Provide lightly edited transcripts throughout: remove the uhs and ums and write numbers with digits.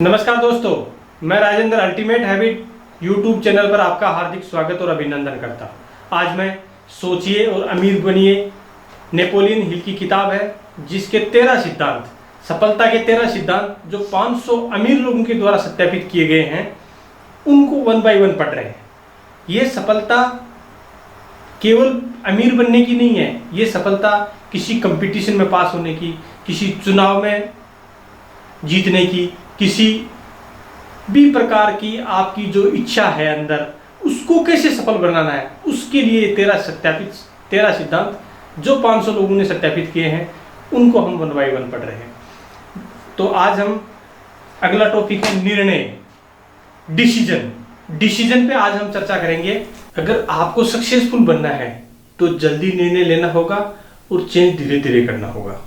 नमस्कार दोस्तों, मैं Rajendra ultimate habit YouTube channel पर आपका हार्दिक स्वागत और अभिनंदन करता। आज मैं सोचिए और अमीर बनिए नेपोलियन हिल की किताब है, जिसके 13 सिद्धांत, सफलता के 13 सिद्धांत जो 500 अमीर लोगों के द्वारा सत्यापित किए गए हैं, उनको 1 बाय 1 पढ़ रहे हैं। ये सफलता केवल अमीर बनने की नहीं है, ये सफलता किसी कंपटीशन में पास होने की, किसी चुनाव में जीतने की, किसी भी प्रकार की आपकी जो इच्छा है अंदर, उसको कैसे सफल बनाना है, उसके लिए 13 सिद्धांत जो 500 लोगों ने सत्यापित किए हैं, उनको हम 1 बाय 1 पढ़ रहे हैं। तो आज हम अगला टॉपिक है निर्णय, डिसीजन पे आज हम चर्चा करेंगे। अगर आपको सक्सेसफुल बनना है तो जल्दी निर्णय लेना होगा और चेंज धीरे धीरे करना होगा।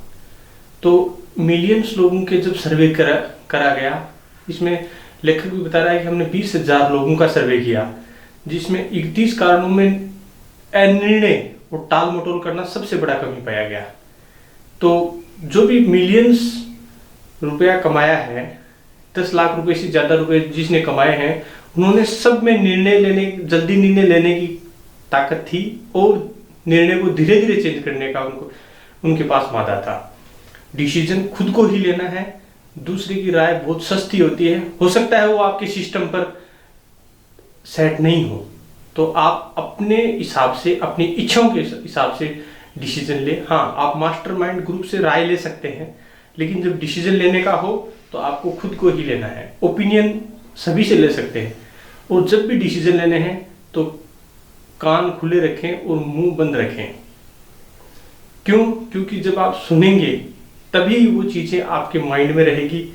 तो मिलियंस लोगों के जब सर्वे करा गया, इसमें लेखक भी बता रहा है कि हमने 20,000 लोगों का सर्वे किया, जिसमें 31 कारणों में अनिर्णय और टाल मटोल करना सबसे बड़ा कमी पाया गया। तो जो भी मिलियंस रुपया कमाया है, 10 लाख रुपए से ज्यादा रुपए जिसने कमाए हैं, उन्होंने सब में जल्दी निर्णय लेने की ताकत थी और निर्णय को धीरे धीरे चेंज करने का उनके पास मादा था। डिसीजन खुद को ही लेना है, दूसरे की राय बहुत सस्ती होती है, हो सकता है वो आपके सिस्टम पर सेट नहीं हो, तो आप अपने हिसाब से, अपनी इच्छाओं के हिसाब से डिसीजन ले। हाँ, आप मास्टरमाइंड ग्रुप से राय ले सकते हैं, लेकिन जब डिसीजन लेने का हो तो आपको खुद को ही लेना है। ओपिनियन सभी से ले सकते हैं, और जब भी डिसीजन लेने हैं तो कान खुले रखें और मुंह बंद रखें। क्यों? क्योंकि जब आप सुनेंगे तभी वो चीजें आपके माइंड में रहेगी।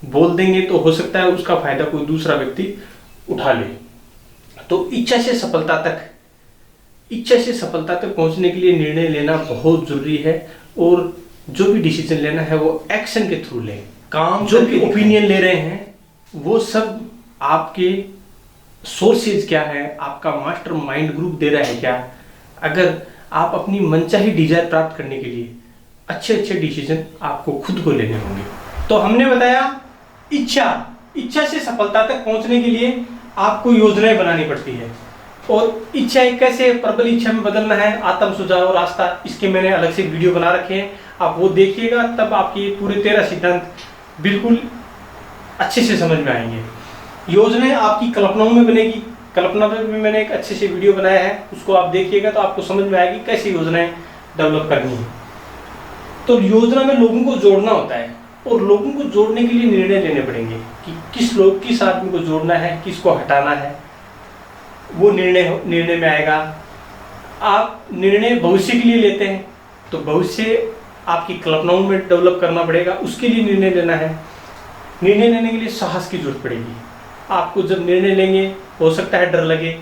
बोल देंगे तो हो सकता है उसका फायदा कोई दूसरा व्यक्ति उठा ले। तो इच्छा से सफलता तक पहुंचने के लिए निर्णय लेना बहुत जरूरी है, और जो भी डिसीजन लेना है वो एक्शन के थ्रू लें। काम जो भी ओपिनियन ले रहे हैं वो सब आपके सोर्सेज क्या है, आपका मास्टर माइंड ग्रुप दे रहा है क्या। अगर आप अपनी मनचाही डिजायर प्राप्त करने के लिए अच्छे डिसीजन आपको खुद को लेने होंगे। तो हमने बताया इच्छा से सफलता तक पहुंचने के लिए आपको योजनाएं बनानी पड़ती है, और इच्छा कैसे प्रबल इच्छा में बदलना है, आत्म सुझाव और आस्था, इसके मैंने अलग से वीडियो बना रखे हैं, आप वो देखिएगा, तब आपके पूरे 13 सिद्धांत बिल्कुल अच्छे से समझ में आएंगे। योजनाएं आपकी कल्पनाओं में बनेगी, कल्पना पे भी मैंने एक अच्छे से वीडियो बनाया है, उसको आप देखिएगा तो आपको समझ में आएगी कैसी योजनाएं डेवलप करनी है। तो योजना में लोगों को जोड़ना होता है, और लोगों को जोड़ने के लिए निर्णय लेने पड़ेंगे कि किस आदमी को जोड़ना है, किसको हटाना है, वो निर्णय में आएगा। आप निर्णय भविष्य के लिए लेते हैं तो भविष्य आपकी कल्पनाओं में डेवलप करना पड़ेगा, उसके लिए निर्णय लेना है। निर्णय लेने के लिए साहस की जरूरत पड़ेगी। आपको जब निर्णय लेंगे, हो सकता है डर लगे,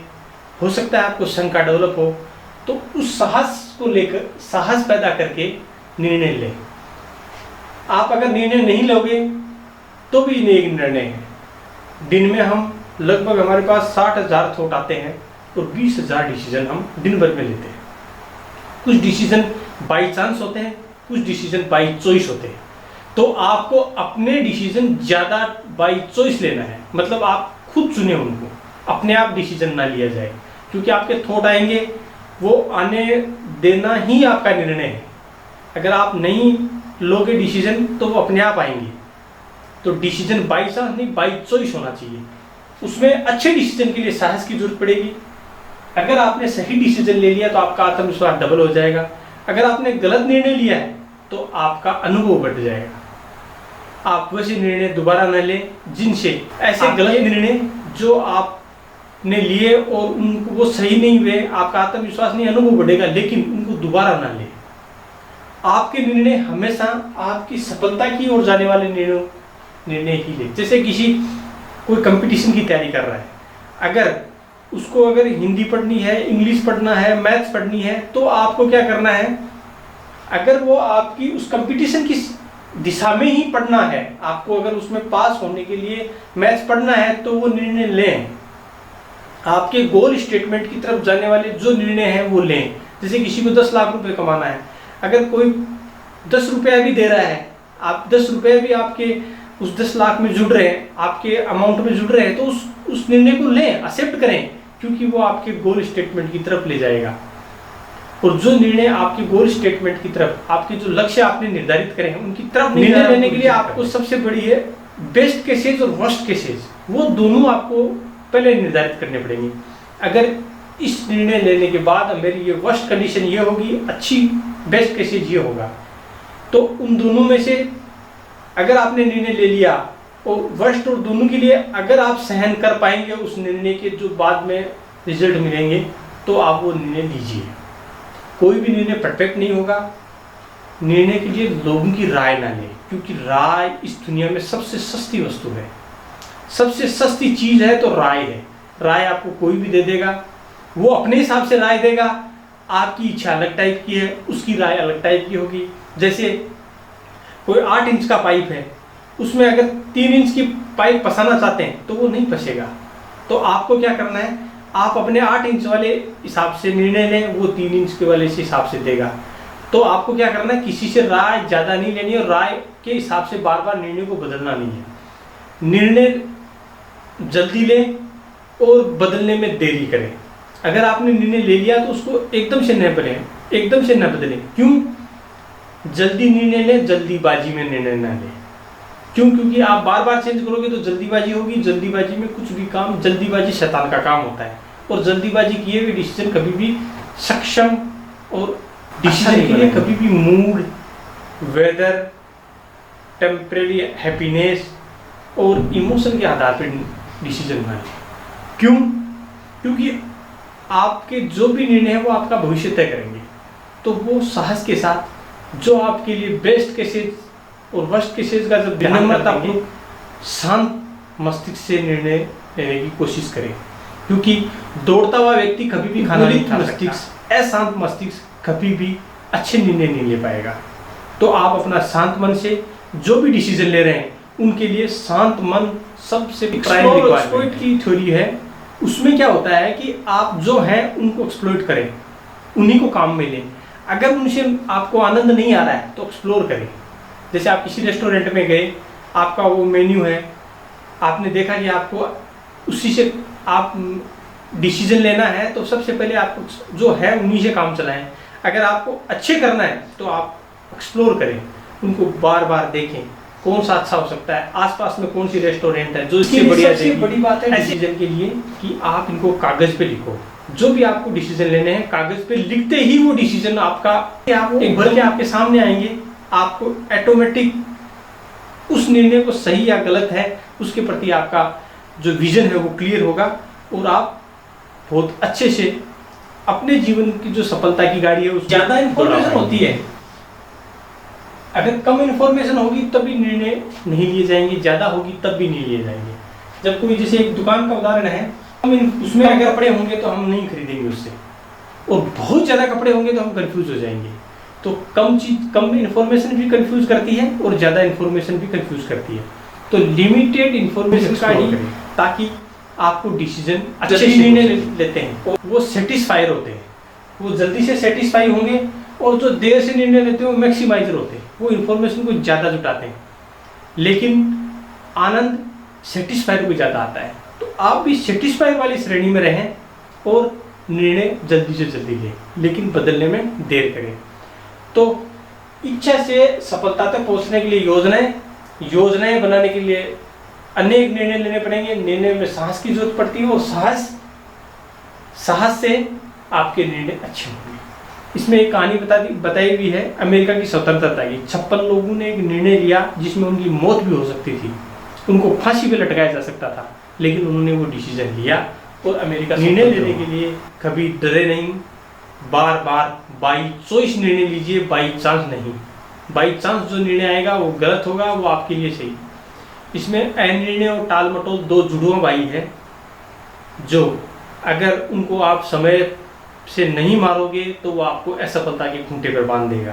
हो सकता है आपको शंका डेवलप हो, तो उस साहस को लेकर, साहस पैदा करके निर्णय लें। आप अगर निर्णय नहीं लोगे तो भी एक निर्णय है। दिन में हम लगभग, हमारे पास 60,000 थॉट आते हैं और 20,000 डिसीजन हम दिन भर में लेते हैं। कुछ डिसीजन बाई चांस होते हैं, कुछ डिसीजन बाई चॉइस होते हैं। तो आपको अपने डिसीजन ज्यादा बाई चॉइस लेना है, मतलब आप खुद चुने उनको, अपने आप डिसीजन ना लिया जाए, क्योंकि आपके थॉट आएंगे, वो आने देना ही आपका निर्णय है। अगर आप नहीं लोगे डिसीजन तो वो अपने आप आएंगे। तो डिसीजन बाई चांस नहीं, बाई चॉइस होना चाहिए। उसमें अच्छे डिसीजन के लिए साहस की जरूरत पड़ेगी। अगर आपने सही डिसीजन ले लिया तो आपका आत्मविश्वास डबल हो जाएगा। अगर आपने गलत निर्णय लिया है तो आपका अनुभव बढ़ जाएगा। आप वैसे निर्णय दोबारा न लें जिनसे, ऐसे गलत निर्णय जो आपने लिए और उनको वो सही नहीं हुए, आपका आत्मविश्वास नहीं, अनुभव बढ़ेगा, लेकिन उनको दोबारा ना लें। आपके निर्णय हमेशा आपकी सफलता की ओर जाने वाले निर्णय ही ले। जैसे कोई कंपटीशन की तैयारी कर रहा है, अगर हिंदी पढ़नी है, इंग्लिश पढ़ना है, मैथ्स पढ़नी है, तो आपको क्या करना है, अगर वो आपकी उस कंपटीशन की दिशा में ही पढ़ना है, आपको अगर उसमें पास होने के लिए मैथ्स पढ़ना है, तो वो निर्णय लें। आपके गोल स्टेटमेंट की तरफ जाने वाले जो निर्णय हैं वो लें। जैसे किसी को 10 लाख रुपए कमाना है, अगर कोई 10 रुपया भी दे रहा है, आप 10 रुपये भी आपके उस 10 लाख में जुड़ रहे हैं, आपके अमाउंट में जुड़ रहे हैं, तो उस निर्णय को लें, एक्सेप्ट करें, क्योंकि वो आपके गोल स्टेटमेंट की तरफ ले जाएगा। और जो निर्णय आपके गोल स्टेटमेंट की तरफ, आपके जो लक्ष्य आपने निर्धारित करे हैं उनकी तरफ निर्णय लेने के लिए आपको सबसे बड़ी है बेस्ट केसेज और वर्स्ट केसेज, वो दोनों आपको पहले निर्धारित करने पड़ेंगे। अगर इस निर्णय लेने के बाद मेरी ये वर्स्ट कंडीशन ये होगी, अच्छी बेस्ट केसेज ये होगा, तो उन दोनों में से अगर आपने निर्णय ले लिया और वर्स्ट और दोनों के लिए अगर आप सहन कर पाएंगे उस निर्णय के जो बाद में रिजल्ट मिलेंगे, तो आप वो निर्णय लीजिए। कोई भी निर्णय परफेक्ट नहीं होगा। निर्णय के लिए लोगों की राय ना लें, क्योंकि राय इस दुनिया में सबसे सस्ती वस्तु है, सबसे सस्ती चीज है तो राय है। राय आपको कोई भी दे देगा, वो अपने हिसाब से राय देगा, आपकी इच्छा अलग टाइप की है, उसकी राय अलग टाइप की होगी। जैसे कोई 8 इंच का पाइप है, उसमें अगर 3 इंच की पाइप फंसाना चाहते हैं तो वो नहीं फंसेगा। तो आपको क्या करना है, आप अपने 8 इंच वाले हिसाब से निर्णय लें, वो 3 इंच के वाले हिसाब से देगा। तो आपको क्या करना है, किसी से राय ज़्यादा नहीं लेनी और राय के हिसाब से बार बार निर्णय को बदलना नहीं है। निर्णय जल्दी लें और बदलने में देरी करें। अगर आपने निर्णय ले लिया तो उसको एकदम से न बदलें, एकदम से न बदलें। क्यों? जल्दी निर्णय लें, जल्दीबाजी में निर्णय न लें। क्यों? क्योंकि आप बार बार चेंज करोगे तो जल्दीबाजी होगी। जल्दीबाजी में कुछ भी काम, जल्दीबाजी शैतान का काम होता है, और जल्दीबाजी किए हुए डिसीजन कभी भी सक्षम और डिसीजन के लिए कभी भी मूड, वेदर, टेम्परेरी हैप्पीनेस और इमोशन के आधार पर डिसीजन बनाए। क्यों? क्योंकि आपके जो भी निर्णय है वो आपका भविष्य तय करेंगे। तो वो साहस के साथ जो आपके लिए बेस्ट केसेस और वर्स्ट केसेस का जब ध्यान रखते आप लोग शांत मस्तिष्क से निर्णय लेने की कोशिश करें, क्योंकि दौड़ता हुआ व्यक्ति कभी भी खाना नहीं खा सकता। अशांत मस्तिष्क कभी भी अच्छे निर्णय नहीं ले पाएगा। तो आप अपना शांत मन से जो भी डिसीजन ले रहे हैं उनके लिए शांत मन सबसे प्राइमरी एक्सप्लॉइट की थ्योरी है। उसमें क्या होता है कि आप जो है उनको एक्सप्लॉइट करें, उन्हीं को काम में लें। अगर उनसे आपको आनंद नहीं आ रहा है तो एक्सप्लोर करें। जैसे आप किसी रेस्टोरेंट में गए, आपका वो मेन्यू है, आपने देखा कि आपको उसी से आप डिसीजन लेना है, तो सबसे पहले आपको जो है उन्हीं से काम चलाएं। अगर आपको अच्छे करना है तो आप एक्सप्लोर करें, उनको बार बार देखें कौन सा अच्छा हो सकता है, आसपास में कौन सी रेस्टोरेंट है जो इससे बढ़िया देगी। बड़ी बात है डिसीजन के लिए कि आप इनको कागज पे लिखो। जो भी आपको डिसीजन लेने हैं कागज पे लिखते ही वो डिसीजन आपका एक भर के आपके सामने आएंगे। आपको ऑटोमेटिक उस निर्णय को सही या गलत है उसके प्रति आपका जो विजन है वो क्लियर होगा, और आप बहुत अच्छे से अपने जीवन की जो सफलता की गाड़ी है उस ज्यादा इंफॉर्मेशन होती है। अगर कम इन्फॉर्मेशन होगी तभी निर्णय नहीं लिए जाएंगे, ज़्यादा होगी तब भी नहीं लिए जाएंगे। जब कोई जैसे एक दुकान का उदाहरण है, हम उसमें अगर कपड़े होंगे तो हम नहीं खरीदेंगे उससे, और बहुत ज़्यादा कपड़े होंगे तो हम कंफ्यूज हो जाएंगे। तो कम इन्फॉर्मेशन भी कंफ्यूज करती है और ज़्यादा इन्फॉर्मेशन भी कंफ्यूज करती है। तो लिमिटेड इन्फॉर्मेशन का ही, ताकि आपको डिसीजन अच्छे निर्णय लेते हैं और वो सेटिस्फायर होते हैं, वो जल्दी से सेटिस्फाई होंगे। और जो देर से निर्णय लेते हैं वो मैक्सिमाइजर होते हैं, वो इन्फॉर्मेशन को ज़्यादा जुटाते हैं, लेकिन आनंद सेटिस्फायर को ज़्यादा आता है। तो आप भी सेटिस्फायर वाली श्रेणी में रहें और निर्णय जल्दी से जल्दी लें, लेकिन बदलने में देर करें। तो इच्छा से सफलता तक पहुंचने के लिए योजनाएं बनाने के लिए अनेक निर्णय लेने पड़ेंगे। निर्णय में साहस की जरूरत पड़ती है, और साहस से आपके निर्णय अच्छे होंगे। इसमें एक कहानी बताई हुई है अमेरिका की स्वतंत्रता की। 56 लोगों ने एक निर्णय लिया जिसमें उनकी मौत भी हो सकती थी, उनको फांसी पे लटकाया जा सकता था, लेकिन उन्होंने वो डिसीजन लिया और अमेरिका निर्णय लेने के लिए कभी डरे नहीं। बार बार बाई चॉइस निर्णय लीजिए, बाई चांस नहीं। बाई चांस जो निर्णय आएगा वो गलत होगा, वो आपके लिए सही। इसमें अनिर्णय और टाल मटोल 2 जुड़वा भाई है, जो अगर उनको आप समय से नहीं मारोगे तो वो आपको असफलता के खूंटे पर बांध देगा।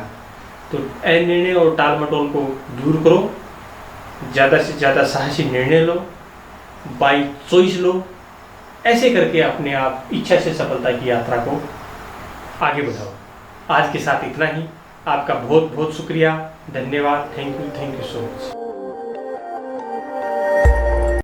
तो अनिर्णय और टाल मटोल को दूर करो, ज़्यादा से ज़्यादा साहसी निर्णय लो, बाई चॉइस लो। ऐसे करके अपने आप इच्छा से सफलता की यात्रा को आगे बढ़ाओ। आज के साथ इतना ही। आपका बहुत बहुत शुक्रिया, धन्यवाद, थैंक यू सो मच।